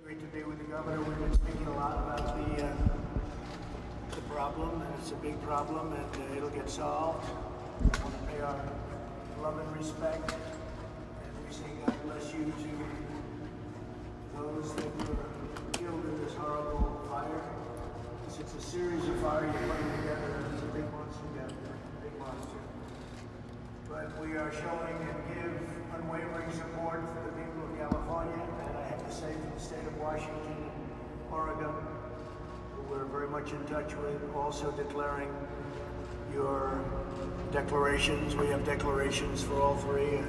Great to be with the governor. We've been speaking a lot about the problem, and it's a big problem, and it'll get solved. We want to pay our love and respect, and we say God bless you to those that were killed in this horrible fire. It's a series of fires you're putting together. It's a big monster down there, big monster. But we are showing and give unwavering support for the people of California, and I have to say for the state of Washington, Oregon, who we're very much in touch with, also declaring your declarations. We have declarations for all three.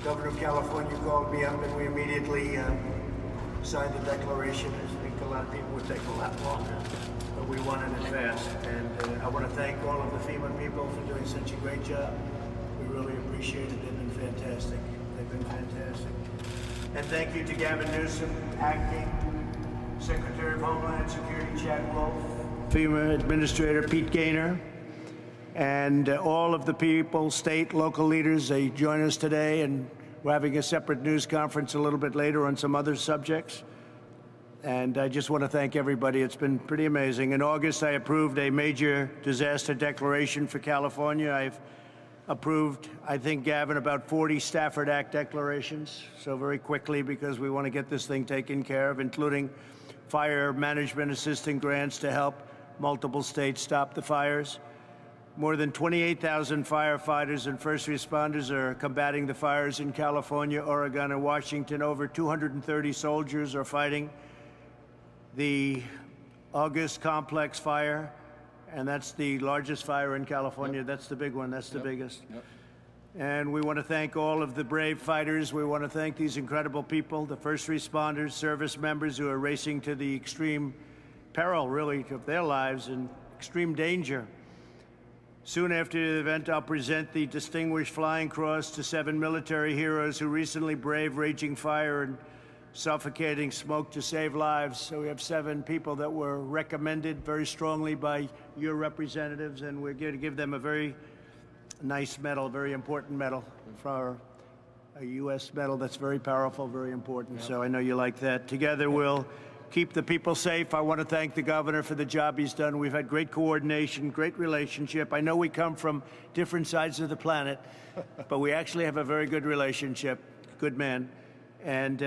Governor of California called me up, and we immediately signed the declaration. I think a lot of people would take a lot longer, but we wanted it fast. And I want to thank all of the FEMA people for doing such a great job. We really appreciate it. They've been fantastic. They've been fantastic. And thank you to Gavin Newsom, Acting Secretary of Homeland Security Chad Wolf, FEMA Administrator Pete Gaynor, and all of the people, state, local leaders. They join us today, and we're having a separate news conference a little bit later on some other subjects. And I just want to thank everybody. It's been pretty amazing. In August, I approved a major disaster declaration for California. I've approved, I think, Gavin, about 40 Stafford Act declarations, so very quickly, because we want to get this thing taken care of, including fire management assistance grants to help multiple states stop the fires. More than 28,000 firefighters and first responders are combating the fires in California, Oregon, and Washington. Over 230 soldiers are fighting the August complex fire, and that's the largest fire in California. Yep. That's the big one. That's the biggest. Yep. And we want to thank all of the brave fighters. We want to thank these incredible people, the first responders, service members who are racing to the extreme peril, really, of their lives and extreme danger. Soon after the event, I'll present the Distinguished Flying Cross to 7 military heroes who recently braved raging fire and suffocating smoke to save lives. So we have 7 people that were recommended very strongly by your representatives, and we're going to give them a very nice medal, very important medal, for a U.S. medal that's very powerful, very important. Yep. So I know you like that. Together we'll keep the people safe. I want to thank the governor for the job he's done. We've had great coordination, great relationship. I know we come from different sides of the planet, but we actually have a very good relationship. Good man. And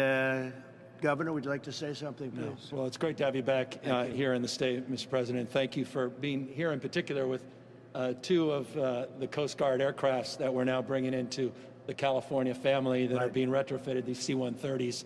Governor, would you like to say something, please? No. Well, it's great to have you back here in the state, Mr. President. Thank you for being here, in particular with 2 of the Coast Guard aircrafts that we're now bringing into the California family that are being retrofitted, these C-130s.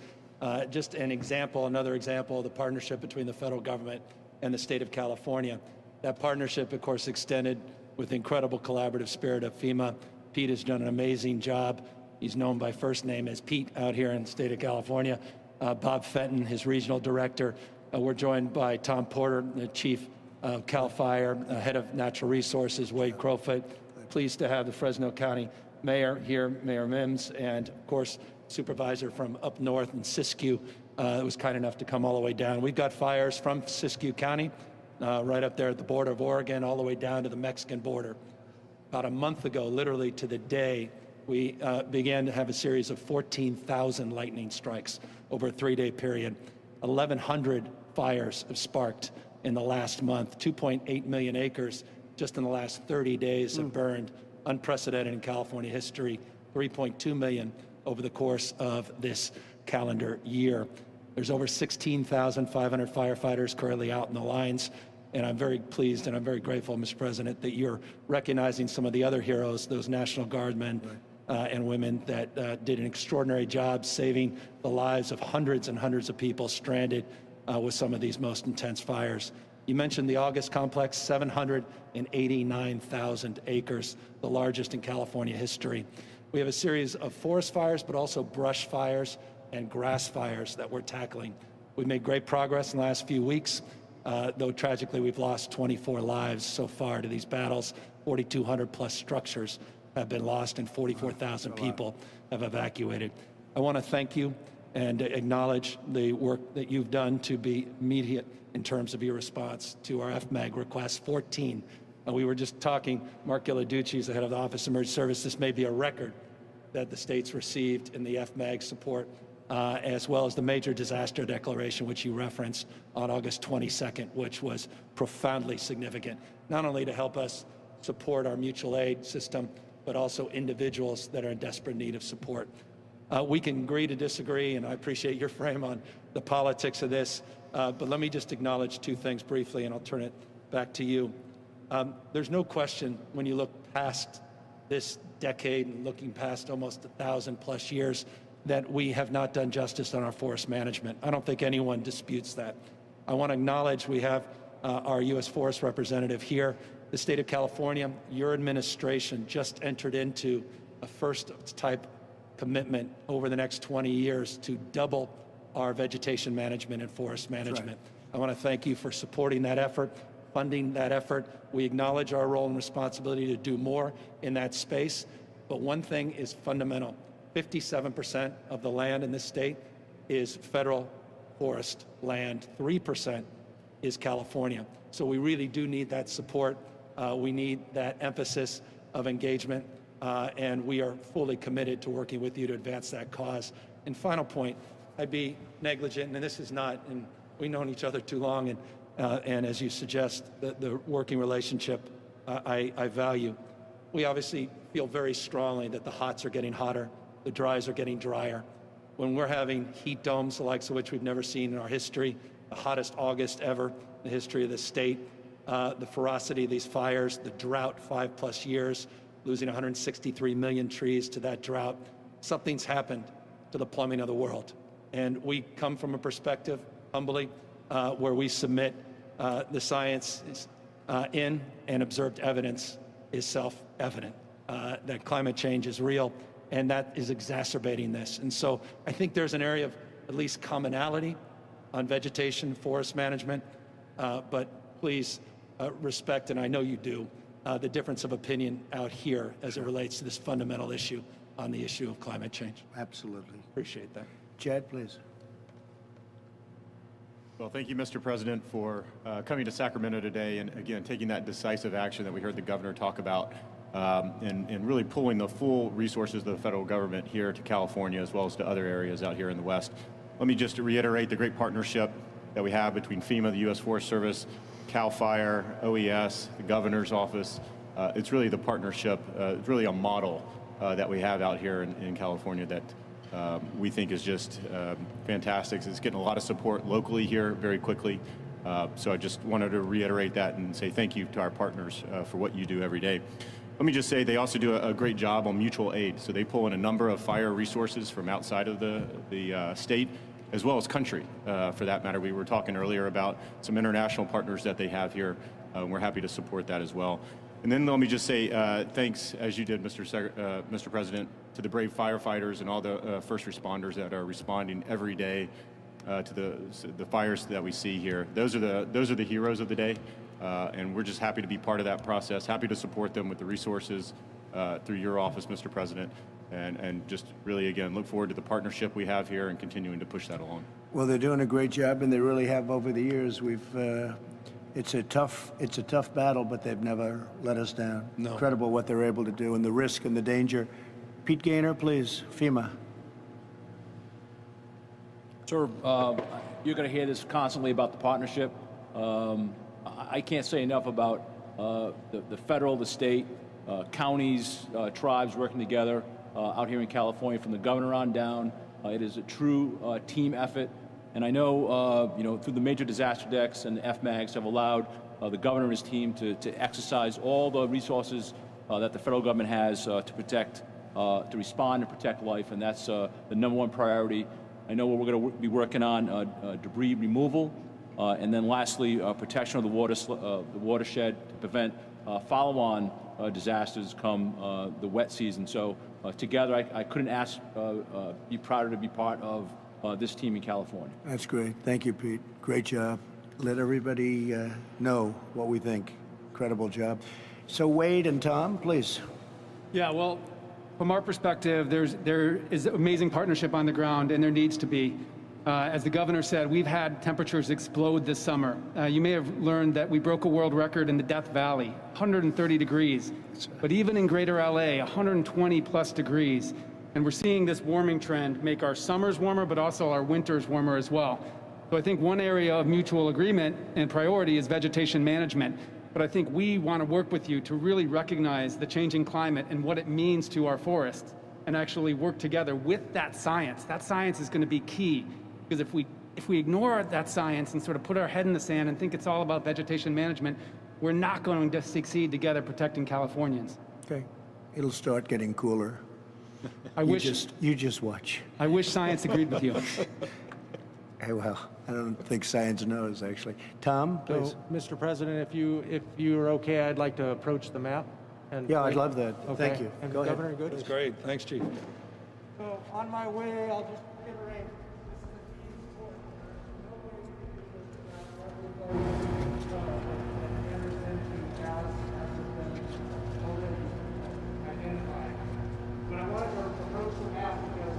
Just an example, another example of the partnership between the federal government and the state of California. That partnership, of course, extended with incredible collaborative spirit of FEMA. Pete has done an amazing job. He's known by first name as Pete out here in the state of California. Bob Fenton, his regional director. We're joined by Tom Porter, the chief of CAL FIRE, head of natural resources, Wade Crowfoot. Pleased to have the Fresno County mayor here, Mayor Mims, and of course, supervisor from up north in Siskiyou that was kind enough to come all the way down. We've got fires from Siskiyou County, right up there at the border of Oregon, all the way down to the Mexican border. About a month ago, literally to the day, we began to have a series of 14,000 lightning strikes over a 3-day period. 1,100 fires have sparked in the last month. 2.8 million acres just in the last 30 days have burned. Unprecedented in California history. 3.2 million over the course of this calendar year. There's over 16,500 firefighters currently out in the lines, and I'm very pleased and I'm very grateful, Mr. President, that you're recognizing some of the other heroes, those National Guardmen and women that did an extraordinary job saving the lives of hundreds and hundreds of people stranded with some of these most intense fires. You mentioned the August complex, 789,000 acres, the largest in California history. We have a series of forest fires, but also brush fires and grass fires that we're tackling. We've made great progress in the last few weeks, though tragically we've lost 24 lives so far to these battles. 4,200 plus structures have been lost and 44,000 people have evacuated. I want to thank you and acknowledge the work that you've done to be immediate in terms of your response to our FMAG request 14. We were just talking, Mark Ghilarducci is the head of the Office of Emergency Service. This may be a record that the states received in the FMAG support as well as the major disaster declaration, which you referenced on August 22nd, which was profoundly significant, not only to help us support our mutual aid system, but also individuals that are in desperate need of support. We can agree to disagree, and I appreciate your frame on the politics of this, but let me just acknowledge two things briefly, and I'll turn it back to you. There's no question when you look past this decade and looking past almost 1,000+ years that we have not done justice on our forest management. I don't think anyone disputes that. I want to acknowledge we have our U.S. Forest Representative here. The state of California, your administration just entered into a first-type commitment over the next 20 years to double our vegetation management and forest management. Right. I want to thank you for supporting that effort, funding that effort. We acknowledge our role and responsibility to do more in that space, but one thing is fundamental. 57% of the land in this state is federal forest land. 3% is California. So we really do need that support. We need that emphasis of engagement, and we are fully committed to working with you to advance that cause. And final point, I'd be negligent, and this is not, and we've known each other too long, and as you suggest, the working relationship I value. We obviously feel very strongly that the hots are getting hotter, the dries are getting drier. When we're having heat domes, the likes of which we've never seen in our history, the hottest August ever in the history of the state, the ferocity of these fires, the drought, 5+ years, losing 163 million trees to that drought, something's happened to the plumbing of the world. And we come from a perspective, humbly, where we submit the science is in and observed evidence is self-evident, that climate change is real, and that is exacerbating this. And so I think there's an area of at least commonality on vegetation, forest management, but please respect, and I know you do, the difference of opinion out here as it relates to this fundamental issue on the issue of climate change. Absolutely. Appreciate that. Chad, please. Well, thank you, Mr. President, for coming to Sacramento today and, again, taking that decisive action that we heard the governor talk about and really pulling the full resources of the federal government here to California as well as to other areas out here in the West. Let me just reiterate the great partnership that we have between FEMA, the U.S. Forest Service, CAL FIRE, OES, the governor's office. It's really the partnership, it's really a model that we have out here in California that we think is just fantastic. It's getting a lot of support locally here very quickly. So I just wanted to reiterate that and say thank you to our partners for what you do every day. Let me just say they also do a great job on mutual aid. So they pull in a number of fire resources from outside of the state, as well as country, for that matter. We were talking earlier about some international partners that they have here. We're happy to support that as well. And then let me just say thanks, as you did, Mr. President, to the brave firefighters and all the first responders that are responding every day to the fires that we see here. Those are the heroes of the day, and we're just happy to be part of that process, happy to support them with the resources through your office, Mr. President, and just really, again, look forward to the partnership we have here and continuing to push that along. Well, they're doing a great job, and they really have over the years. It's a tough battle, but they've never let us down. No. Incredible what they're able to do, and the risk and the danger. Pete Gaynor, please, FEMA. Sir, you're going to hear this constantly about the partnership. I can't say enough about the federal, the state, counties, tribes working together out here in California from the governor on down. It is a true team effort. And I know, through the major disaster decks and the FMAGs have allowed the governor and his team to exercise all the resources that the federal government has to protect, to respond and protect life, and that's the #1 priority. I know we're going to be working on debris removal, and then lastly, protection of the watershed to prevent follow-on disasters come the wet season. So together, I couldn't be prouder to be part of this team in California. That's great. Thank you, Pete. Great job. Let everybody know what we think. Incredible job. So Wade and Tom, please. Yeah, well, from our perspective, there is amazing partnership on the ground, and there needs to be. As the governor said, we've had temperatures explode this summer. You may have learned that we broke a world record in the Death Valley, 130 degrees. But even in greater LA, 120+ degrees. And we're seeing this warming trend make our summers warmer, but also our winters warmer as well. So I think one area of mutual agreement and priority is vegetation management. But I think we want to work with you to really recognize the changing climate and what it means to our forests and actually work together with that science. That science is going to be key, because if we ignore that science and sort of put our head in the sand and think it's all about vegetation management, we're not going to succeed together protecting Californians. Okay. It'll start getting cooler. You just watch. I wish science agreed with you. Hey, well, I don't think science knows, actually. Tom, please. So, Mr. President, if you're okay, I'd like to approach the map. And Yeah, I'd love that. Okay. Thank you. And Go ahead. Governor, good? That's great. Thanks, Chief. So on my way, I'll just reiterate. But I wanted to approach the map because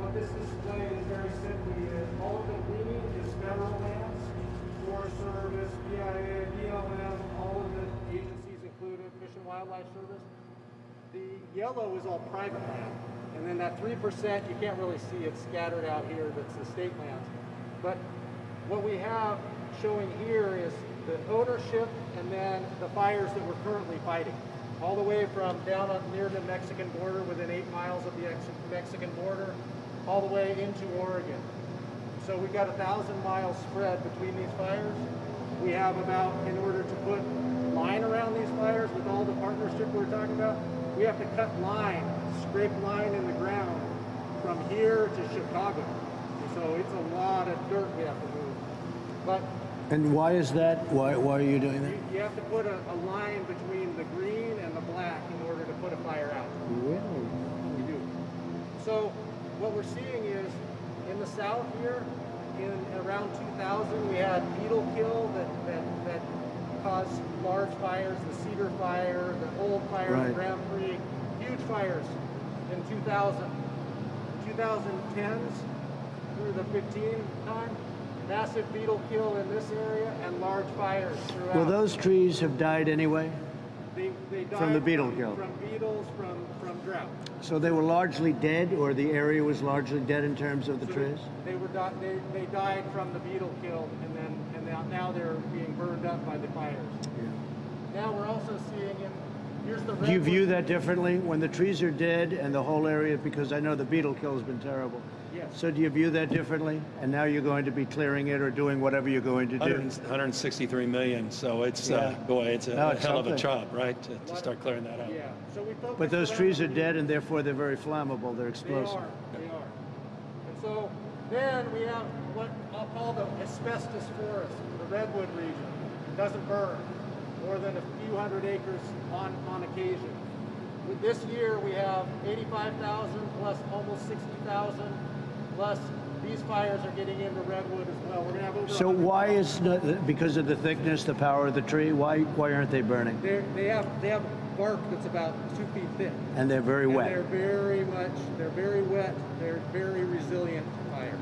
what this display is very simply is all of the green is federal lands, Forest Service, BIA, BLM, all of the agencies included, Fish and Wildlife Service. The yellow is all private land. And then that 3%, you can't really see, it's scattered out here, that's the state lands. But what we have showing here is the ownership and then the fires that we're currently fighting. All the way from down near the Mexican border, within 8 miles of the Mexican border, all the way into Oregon. So we've got 1,000 miles spread between these fires. We have about, in order to put line around these fires with all the partnership we're talking about, we have to cut line, scrape line in the ground from here to Chicago. So it's a lot of dirt we have to move. But And why is that? Why are you doing that? you have to put a line between the green and the black in order to put a fire out. Really? We do. So what we're seeing is in the south here, in around 2000, we had beetle kill that caused large fires, the Cedar Fire, the old fire in Grand Prix, huge fires in 2000. 2010s through the 15 time, massive beetle kill in this area and large fires throughout. Well, those trees have died anyway, They died from the beetle kill. From beetles, from drought. So they were largely dead, or the area was largely dead in terms of the So trees? they died from the beetle kill, and now they're being burned up by the fires. Now we're also seeing here's the. Do you view that differently when the trees are dead and the whole area? Because I know the beetle kill has been terrible. Yes. So do you view that differently? And now you're going to be clearing it or doing whatever you're going to do? 163 million. So it's boy, it's a No, it's hell of a something. job, right? To start clearing that out. Yeah. So we focus But those around- trees are dead, and therefore they're very flammable. They're explosive. They are. And so then we have what I'll call the asbestos forest, the redwood region. It doesn't burn more than a few hundred acres on occasion. With this year we have 85,000 plus almost 60,000 plus these fires are getting into redwood as well. We're going to have over. So why is not, because of the thickness, the power of the tree? Why aren't they burning? They have bark that's about 2 feet thick. And they're very And wet. they're very wet. They're very resilient to fire.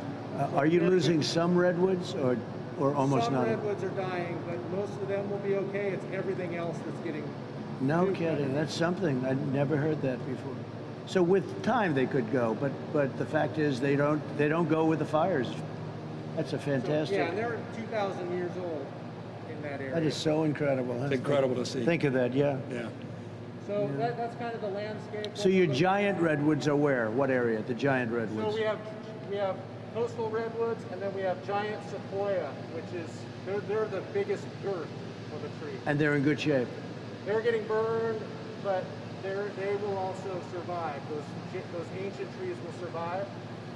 Are you losing some redwoods or almost Some none? redwoods are dying, but most of them will be okay. It's everything else that's getting. No nuked. kidding. That's something. I'd never heard that before. So with time they could go, but the fact is they don't go with the fires. That's a fantastic. Yeah, and they're 2,000 years old in that area. That is so incredible. It's incredible to see. Think of that, yeah. Yeah. So that's kind of the landscape. So your giant redwoods are where? What area? The giant redwoods. So we have coastal redwoods, and then we have giant sequoia, which is they're the biggest girth of a tree. And they're in good shape. They're getting burned, but they will also survive. Those ancient trees will survive.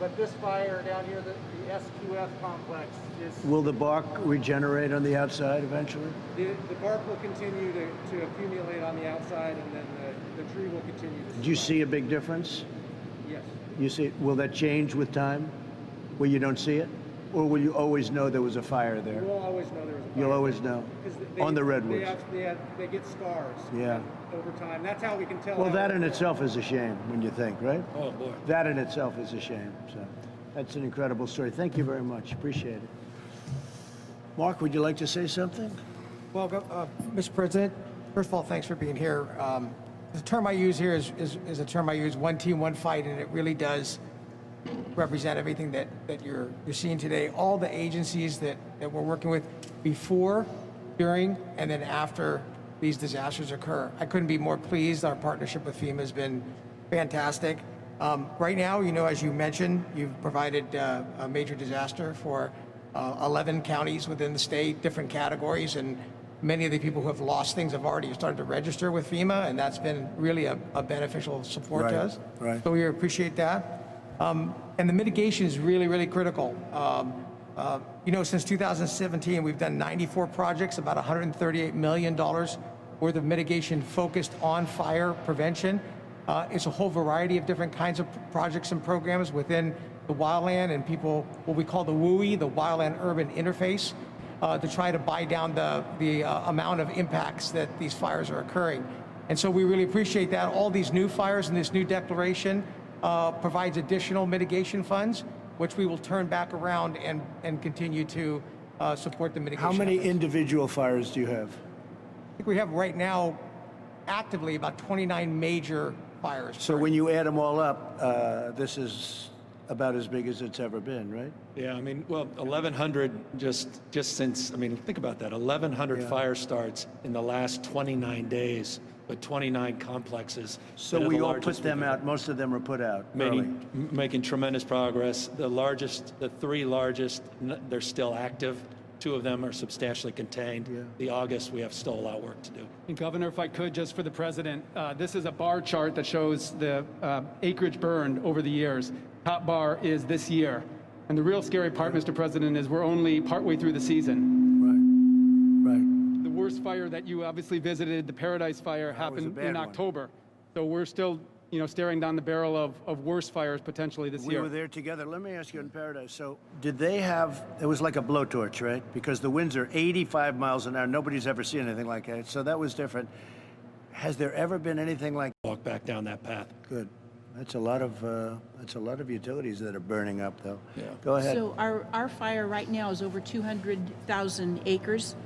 But this fire down here, the SQF complex is. Will the bark regenerate on the outside eventually? The bark will continue to accumulate on the outside, and then the tree will continue to survive. Do you see a big difference? Yes. You see, will that change with time, where you don't see it, or will you always know there was a fire there? We'll always know there was a fire. You'll always know. 'Cause On the redwoods. They get scars. Yeah. Over time. That's how we can tell. Well, how that old in they are. itself is a shame when you think, right? Oh boy. That in itself is a shame. So that's an incredible story. Thank you very much. Appreciate it. Mark, would you like to say something? Well, Mr. President, first of all, thanks for being here. the term I use here is a term I use, one team, one fight, and it really does represent everything that you're seeing today. All the agencies that we're working with before, during, and then after these disasters occur. I couldn't be more pleased. Our partnership with FEMA has been fantastic. Right now, you know, as you mentioned, you've provided a major disaster for 11 counties within the state, different categories, and many of the people who have lost things have already started to register with FEMA, and that's been really a beneficial support to us. Right. So we appreciate that. And the mitigation is really, really critical. You know, since 2017, we've done 94 projects, about $138 million worth of mitigation focused on fire prevention. It's a whole variety of different kinds of projects and programs within the wildland and people, what we call the WUI, the wildland urban interface, to try to buy down the amount of impacts that these fires are occurring. And so we really appreciate that. All these new fires and this new declaration provides additional mitigation funds, which we will turn back around and continue to support the mitigation How many efforts. individual fires do you have? I think we have right now actively about 29 major fires. So when you add them all up, this is about as big as it's ever been, right? Yeah, I mean, well, 1,100 just since, I mean, think about that, 1,100 fire starts in the last 29 days, but 29 complexes. So that are we the all largest put them we've ever- out, most of them are put out early. making tremendous progress. The three largest, they're still active. Two of them are substantially contained. Yeah. The August, we have still a lot of work to do. And Governor, if I could, just for the president, this is a bar chart that shows the acreage burned over the years. Top bar is this year. And the real scary part, Mr. President, is we're only partway through the season. Right. The worst fire that you obviously visited, the Paradise Fire, was a happened bad in one. October. So we're still, you know, staring down the barrel of worse fires potentially this We year. were there together. Let me ask you in Paradise. So did they have, it was like a blowtorch, right? Because the winds are 85 miles an hour. Nobody's ever seen anything like that. So that was different. Has there ever been anything like Walk back down that path. Good. That's a lot of utilities that are burning up, though. Yeah. Go ahead. So our fire right now is over 200,000 acres,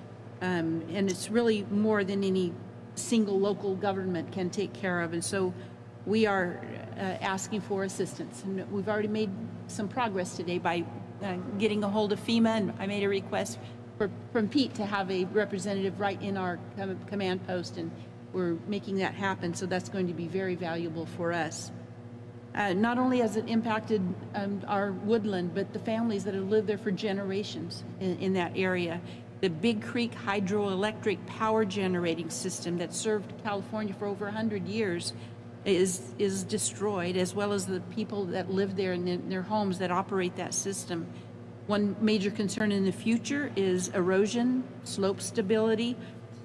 and it's really more than any single local government can take care of. And so we are asking for assistance. And we've already made some progress today by getting a hold of FEMA, and I made a request from Pete to have a representative right in our command post, and we're making that happen. So that's going to be very valuable for us. Not only has it impacted our woodland, but the families that have lived there for generations in that area. The Big Creek hydroelectric power generating system that served California for over 100 years is destroyed, as well as the people that live there in their homes that operate that system. One major concern in the future is erosion, slope stability,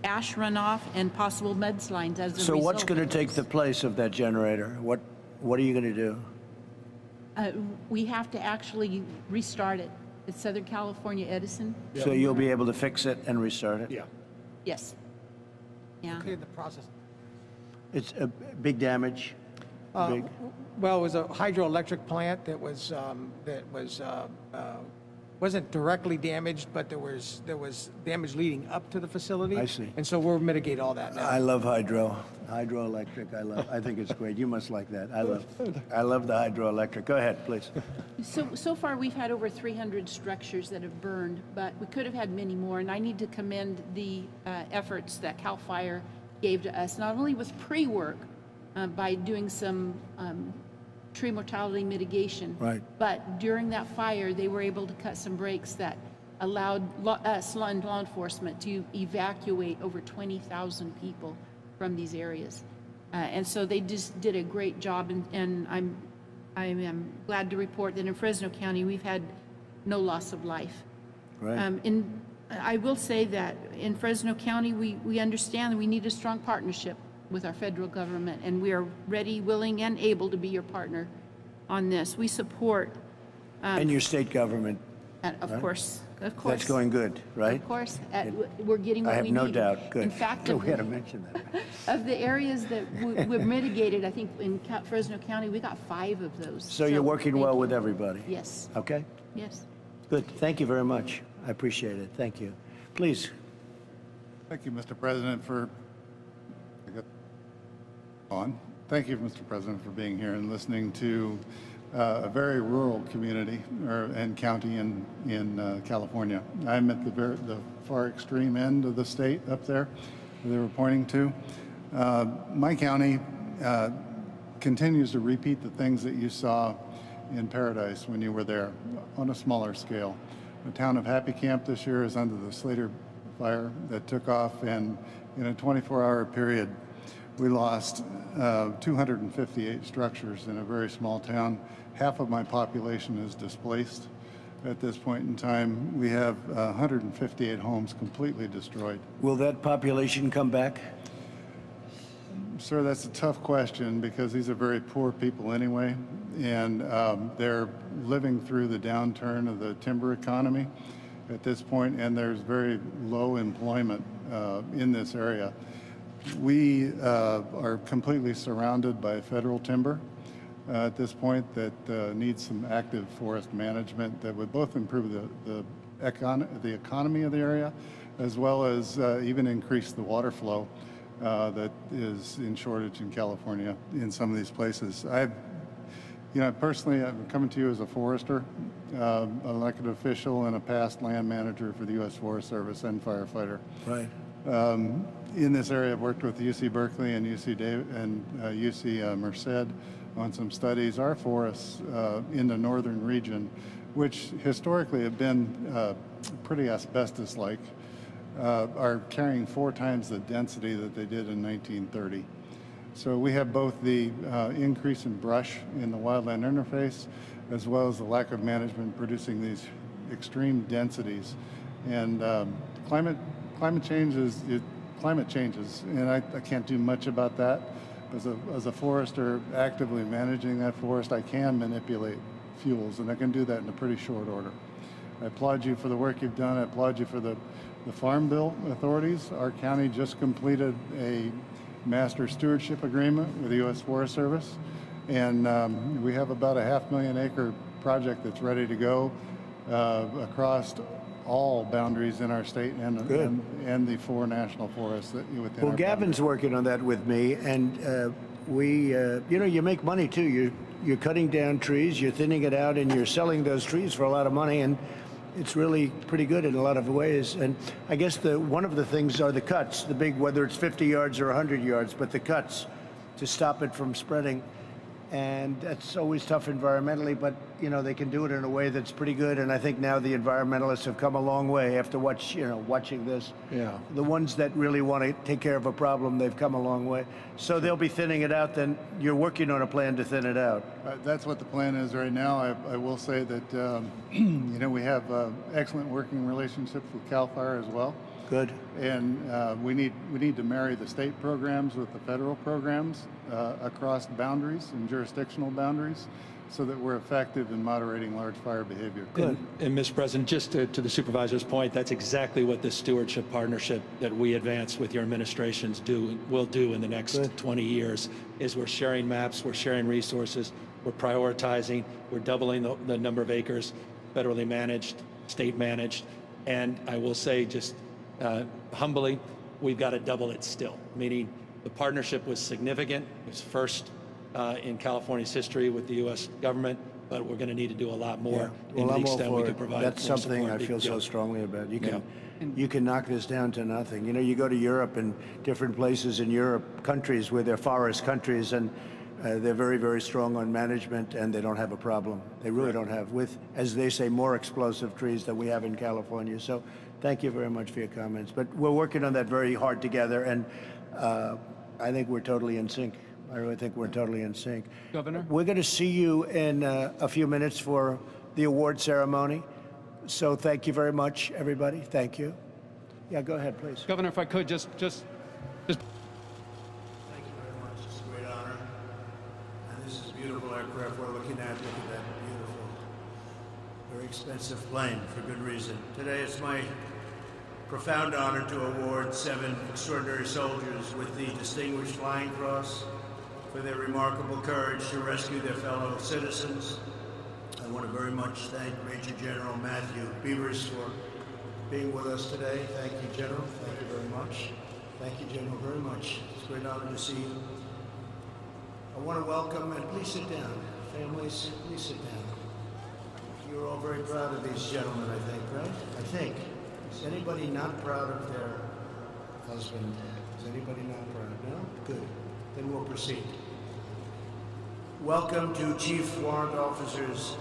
ash runoff, and possible mudslides as a result. So what's going to of take this. the place of that generator? What are you going to do? We have to actually restart it. It's Southern California Edison. So you'll be able to fix it and restart it? Yeah. Yes. Yeah. In the process. It's a big damage? Big? Well, it was a hydroelectric plant that wasn't directly damaged, but there was damage leading up to the facility. I see. And so we'll mitigate all that now. I love hydroelectric. I think it's great. You must like that. I love the hydroelectric. Go ahead, please. So far, we've had over 300 structures that have burned, but we could have had many more. And I need to commend the efforts that CAL FIRE gave to us, not only with pre-work by doing some tree mortality mitigation, Right. but during that fire, they were able to cut some breaks that allowed us, law enforcement, to evacuate over 20,000 people from these areas. And so they just did a great job, and I am glad to report that in Fresno County, we've had no loss of life. Right. I will say that in Fresno County, we understand that we need a strong partnership with our federal government, and we are ready, willing, and able to be your partner on this. We support, And your state government, of right? course. That's going good, right? Of course, we're getting what I have we no need. doubt. Good. In fact, We had to mention that. of the areas that we've mitigated, I think in Fresno County, we got 5 of those. So you're working thank well you. with everybody? Yes, Okay, yes. good. Thank you very much. I appreciate it. Thank you. Please. Thank you, Mr. President, for on. Thank you, Mr. President, for being here and listening to a very rural community and county in California. I'm at the far extreme end of the state up there that they were pointing to. My county continues to repeat the things that you saw in Paradise when you were there on a smaller scale. The town of Happy Camp this year is under the Slater fire that took off, and in a 24-hour period, we lost 258 structures in a very small town. Half of my population is displaced at this point in time. We have 158 homes completely destroyed. Will that population come back? Sir, that's a tough question because these are very poor people anyway, and they're living through the downturn of the timber economy at this point, and there's very low employment in this area. We are completely surrounded by federal timber at this point that needs some active forest management that would both improve the economy of the area as well as even increase the water flow that is in shortage in California in some of these places. Personally, I'm coming to you as a forester, elected official, and a past land manager for the U.S. Forest Service and firefighter. Right. In this area, I've worked with UC Berkeley and UC Merced on some studies. Our forests in the northern region, which historically have been pretty asbestos-like, are carrying 4 times the density that they did in 1930. So we have both the increase in brush in the wildland interface, as well as the lack of management producing these extreme densities. And climate changes, and I can't do much about that. As a forester actively managing that forest, I can manipulate fuels, and I can do that in a pretty short order. I applaud you for the work you've done. I applaud you for the Farm Bill authorities. Our county just completed a master stewardship agreement with the U.S. Forest Service, and we have about a 500,000 acre project that's ready to go across all boundaries in our state and the 4 national forests that within. Well, Gavin's working on that with me, and you make money too. You're cutting down trees, you're thinning it out, and you're selling those trees for a lot of money, and it's really pretty good in a lot of ways. And I guess one of the things are the cuts, the big, whether it's 50 yards or 100 yards, but the cuts to stop it from spreading. And that's always tough environmentally, but they can do it in a way that's pretty good. And I think now the environmentalists have come a long way after watching this. Yeah. The ones that really want to take care of a problem, they've come a long way. So they'll be thinning it out. Then you're working on a plan to thin it out. That's what the plan is right now. I will say that we have excellent working relationships with CAL FIRE as well. Good. And we need to marry the state programs with the federal programs across boundaries and jurisdictional boundaries, so that we're effective in moderating large fire behavior. Good. And Mr. President, just to the supervisor's point, that's exactly what this stewardship partnership that we advance with your administrations will do in the next 20 years, is we're sharing maps, we're sharing resources, we're prioritizing, we're doubling the number of acres federally managed, state managed, and I will say just humbly, we've got to double it still, meaning the partnership was significant. It was first in California's history with the U.S. government, but we're going to need to do a lot more in the extent we can provide. That's something I feel so strongly about. You can knock this down to nothing. You go to Europe and different places in Europe, countries where they're forest countries, and they're very, very strong on management, and they don't have a problem. They really don't have, with, as they say, more explosive trees than we have in California. So thank you very much for your comments. But we're working on that very hard together, and I think we're totally in sync. I really think we're totally in sync. Governor? We're going to see you in a few minutes for the award ceremony. So thank you very much, everybody. Thank you. Yeah, go ahead, please. Governor, if I could just Thank you very much. It's a great honor. And this is a beautiful aircraft we're looking at. Look at that beautiful, very expensive plane for good reason. Today it's my profound honor to award 7 extraordinary soldiers with the Distinguished Flying Cross for their remarkable courage to rescue their fellow citizens. I want to very much thank Major General Matthew Beavers for being with us today. Thank you, General. Thank you very much. Thank you, General, very much. It's a great honor to see you. I want to welcome, and please sit down. Families, please sit down. You're all very proud of these gentlemen, I think, right? I think. Is anybody not proud of their husband? Is anybody not proud? No? Good. Then we'll proceed. Welcome to Chief Warrant Officers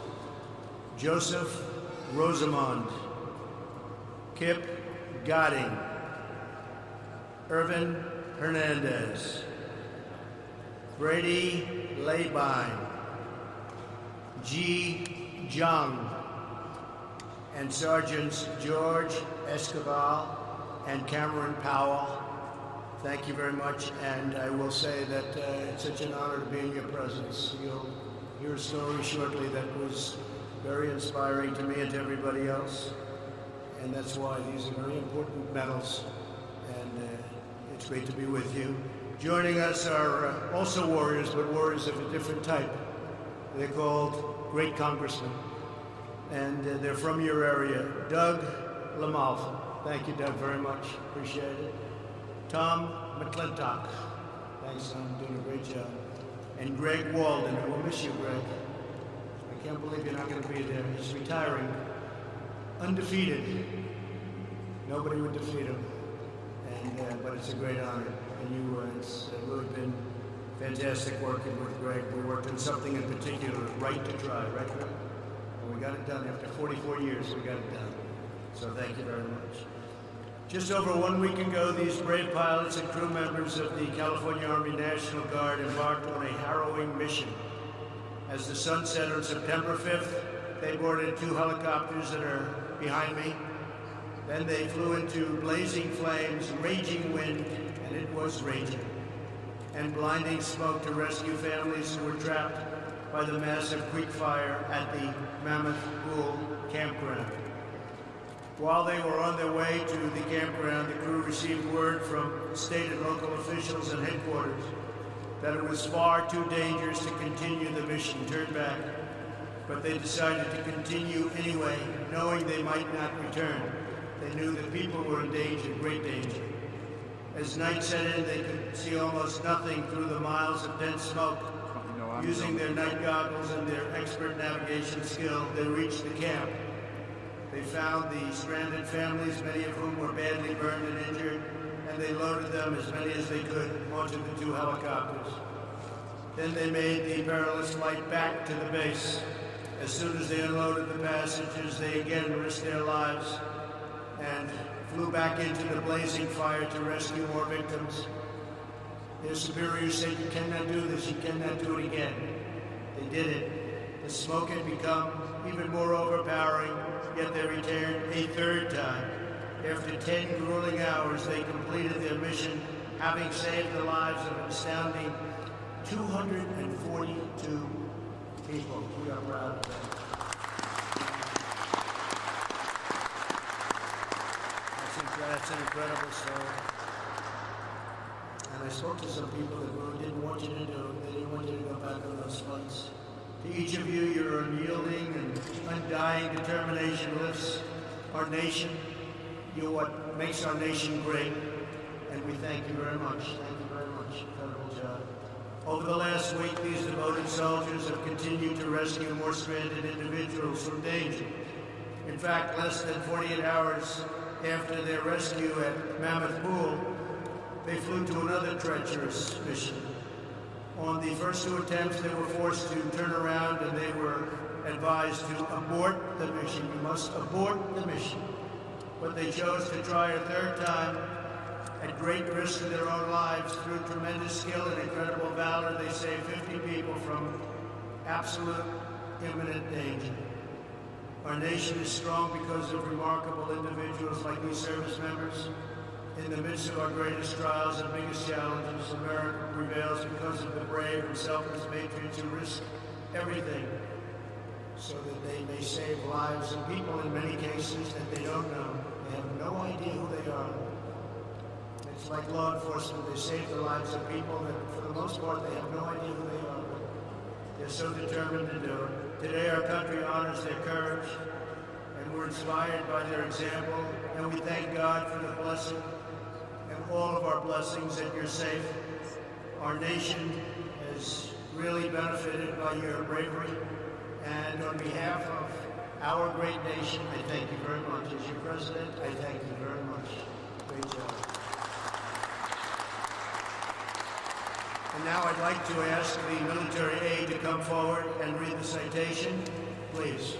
Joseph Rosamond, Kip Godding, Irvin Hernandez, Brady Labine, Ji Jung, and Sergeants George Escobar and Cameron Powell. Thank you very much, and I will say that it's such an honor to be in your presence. You'll hear a story shortly that was very inspiring to me and to everybody else, and that's why these are very important medals, and it's great to be with you. Joining us are also warriors, but warriors of a different type. They're called Great Congressmen, and they're from your area. Doug Lamalfa. Thank you, Doug, very much. Appreciate it. Tom McClintock. Thanks, Tom. Doing a great job. And Greg Walden. I will miss you, Greg. I can't believe you're not going to be there. He's retiring. Undefeated. Nobody would defeat him. And but it's a great honor. And it's really been fantastic working with Greg. We worked on something in particular, Right to Try, right, Greg? And we got it done. After 44 years, we got it done. So thank you very much. Just over 1 week ago, these brave pilots and crew members of the California Army National Guard embarked on a harrowing mission. As the sun set on September 5th, they boarded 2 helicopters that are behind me. Then they flew into blazing flames, raging wind, and it was raging, and blinding smoke to rescue families who were trapped by the massive creek fire at the Mammoth Pool campground. While they were on their way to the campground, the crew received word from state and local officials and headquarters that it was far too dangerous to continue the mission, turn back. But they decided to continue anyway, knowing they might not return. They knew that people were in danger, great danger. As night set in, they could see almost nothing through the miles of dense smoke. Using their night goggles and their expert navigation skill, they reached the camp. They found the stranded families, many of whom were badly burned and injured, and they loaded them, as many as they could, onto the 2 helicopters. Then they made the perilous flight back to the base. As soon as they unloaded the passengers, they again risked their lives and flew back into the blazing fire to rescue more victims. Their superiors said, "You cannot do this, you cannot do it again." They did it. The smoke had become even more overpowering, yet they returned a 3rd time. After 10 grueling hours, they completed their mission, having saved the lives of an astounding 242 people. We are proud of them. That's an incredible story. And I spoke to some people that really didn't want you to do it. They didn't want you to go back on those flights. To each of you, your unyielding and undying determination lifts our nation. You're what makes our nation great. And we thank you very much. Thank you very much. Incredible job. Over the last week, these devoted soldiers have continued to rescue more stranded individuals from danger. In fact, less than 48 hours after their rescue at Mammoth Pool, they flew to another treacherous mission. On the first 2 attempts, they were forced to turn around and they were advised to abort the mission. You must abort the mission. But they chose to try a 3rd time at great risk to their own lives. Through tremendous skill and incredible valor, they saved 50 people from absolute imminent danger. Our nation is strong because of remarkable individuals like these service members. In the midst of our greatest trials and biggest challenges, America prevails because of the brave and selfless patriots who risk everything so that they may save lives of people in many cases that they don't know. They have no idea who they are. It's like law enforcement. They save the lives of people that, for the most part, they have no idea who they are. But they're so determined to do it. Today, our country honors their courage, and we're inspired by their example, and we thank God for the blessing and all of our blessings that you're safe. Our nation has really benefited by your bravery. And on behalf of our great nation, I thank you very much. As your president, I thank you very much. Great job. And now I'd like to ask the military aide to come forward and read the citation, please.